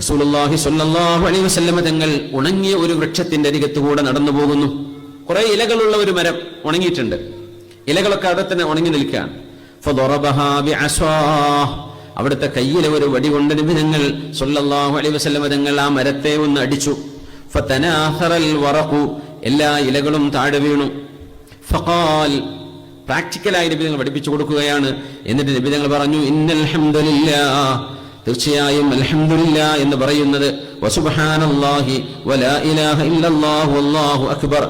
റസൂലുള്ളാഹി സ്വല്ലല്ലാഹു അലൈഹി വസല്ലം തങ്ങൾ ഉണങ്ങിയ ഒരു വൃക്ഷത്തിന്റെ അരികത്തുകൂടെ നടന്നു പോകുന്നു. കുറെ ഇലകളുള്ള ഒരു മരം ഉണങ്ങിയിട്ടുണ്ട്. ഇലകളൊക്കെ അവിടെ തന്നെ ഉണങ്ങി നിൽക്കുകയാണ്. ഫദറബഹാ ബിഅസ്വാഹ്, അവിടുത്തെ കയ്യിലെ ഒരു വടി കൊണ്ട് നബി തങ്ങൾ സ്വല്ലല്ലാഹു അലൈഹി വസല്ലം തങ്ങൾ ആ മരത്തെ ഒന്ന് അടിച്ചു. ഫതനാഹറൽ വറഖു, എല്ലാ ഇലകളും താഴെ വീണു. ഫഖാൽ, പ്രാക്ടിക്കലായി നബി തങ്ങൾ പഠിപ്പിച്ചു കൊടുക്കുകയാണ്. എന്നിട്ട് നബി തങ്ങൾ പറഞ്ഞു, ഇന്നൽ ഹംദുലില്ലാഹ്, തീർച്ചയായും അൽഹംദുലില്ലാ എന്ന് പറയുന്നത് വസുബ്ഹാനല്ലാഹി വലാ ഇലാഹ ഇല്ലല്ലാഹു വല്ലാഹു അക്ബർ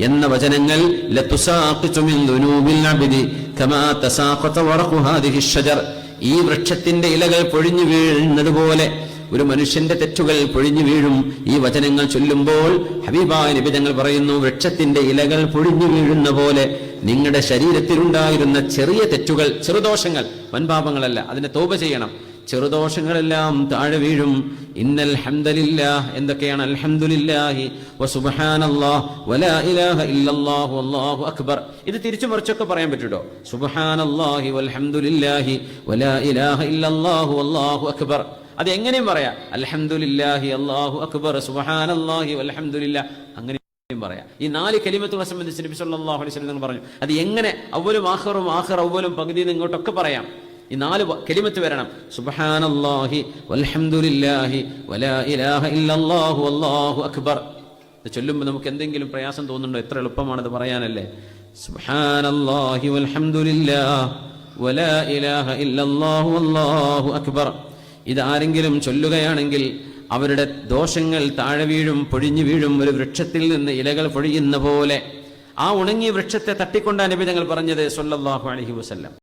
എന്ന വചനങ്ങൾ ലതുസാഖിതു മിൻ ദുനൂബിൽ അബ്ദി കമാ തസാഖത വറഖു ഹാദിഹി അഷ്ജർ, ഈ വൃക്ഷത്തിന്റെ ഇലകൾ പൊഴിഞ്ഞു വീഴുന്നത് പോലെ ഒരു മനുഷ്യന്റെ തെറ്റുകൾ പൊഴിഞ്ഞു വീഴും. ഈ വചനങ്ങൾ ചൊല്ലുമ്പോൾ ഹബീബായ നബി തങ്ങൾ പറയുന്നു, വൃക്ഷത്തിന്റെ ഇലകൾ പൊഴിഞ്ഞു വീഴുന്ന പോലെ നിങ്ങളുടെ ശരീരത്തിലുണ്ടായിരുന്ന ചെറിയ തെറ്റുകൾ, ചെറുദോഷങ്ങൾ, വൻപാപങ്ങളല്ല, അതിനെ തൗബ ചെയ്യണം, ചെറുദോഷങ്ങളെല്ലാം താഴെ വീഴും. ഇന്നൽ ഹംദലില്ലാഹ്, എന്തൊക്കെയാണ്? അൽഹംദുലില്ലാഹി വസുബ്ഹാനല്ലാഹ് വലാ ഇലാഹ ഇല്ലല്ലാഹു വല്ലാഹു അക്ബർ. ഇത് തിരിച്ചു മറിച്ചൊക്കെ പറയാൻ പറ്റൂട്ടോ. സുബ്ഹാനല്ലാഹി വൽഹംദുലില്ലാഹി വലാ ഇലാഹ ഇല്ലല്ലാഹു വല്ലാഹു അക്ബർ. അത് എങ്ങനെയും പറയാം. അൽഹംദുലില്ലാഹി അല്ലാഹു അക്ബർ, സുബ്ഹാനല്ലാഹി വൽഹംദുലില്ലാഹ്, അങ്ങനെയും പറയാം. ഈ 4 കലിമത്തുകളെ സംബന്ധിച്ച് നബി സല്ലല്ലാഹു അലൈഹി വസല്ലം പറഞ്ഞു, അത് എങ്ങനെ അവലും ആഖിറും ആഖിർ അവലും പകുതിയിൽ ഇങ്ങോട്ടൊക്കെ പറയാം. ഈ 4 കലിമത്ത് വരണം. സുബ്ഹാനല്ലാഹി വൽഹംദുലില്ലാഹി വലാ ഇലാഹ ഇല്ലല്ലാഹു വല്ലാഹു അക്ബർ. ഇത് ചൊല്ലുമ്പോൾ നമുക്ക് എന്തെങ്കിലും പ്രയാസം തോന്നുന്നുണ്ടോ? എത്ര എളുപ്പമാണത് പറയാനല്ലേ. സുബ്ഹാനല്ലാഹി വൽഹംദുലില്ലാഹി വലാ ഇലാഹ ഇല്ലല്ലാഹു വല്ലാഹു അക്ബർ. ഇത് ആരെങ്കിലും ചൊല്ലുകയാണെങ്കിൽ അവരുടെ ദോഷങ്ങൾ താഴെ വീഴും, പൊഴിഞ്ഞു വീഴും. ഒരു വൃക്ഷത്തിൽ നിന്ന് ഇലകൾ പൊഴിയുന്ന പോലെ ആ ഉണങ്ങിയ വൃക്ഷത്തെ തട്ടിക്കൊണ്ടാണ് നബി തങ്ങൾ പറഞ്ഞത് സ്വല്ലല്ലാഹു അലൈഹി വസല്ലം.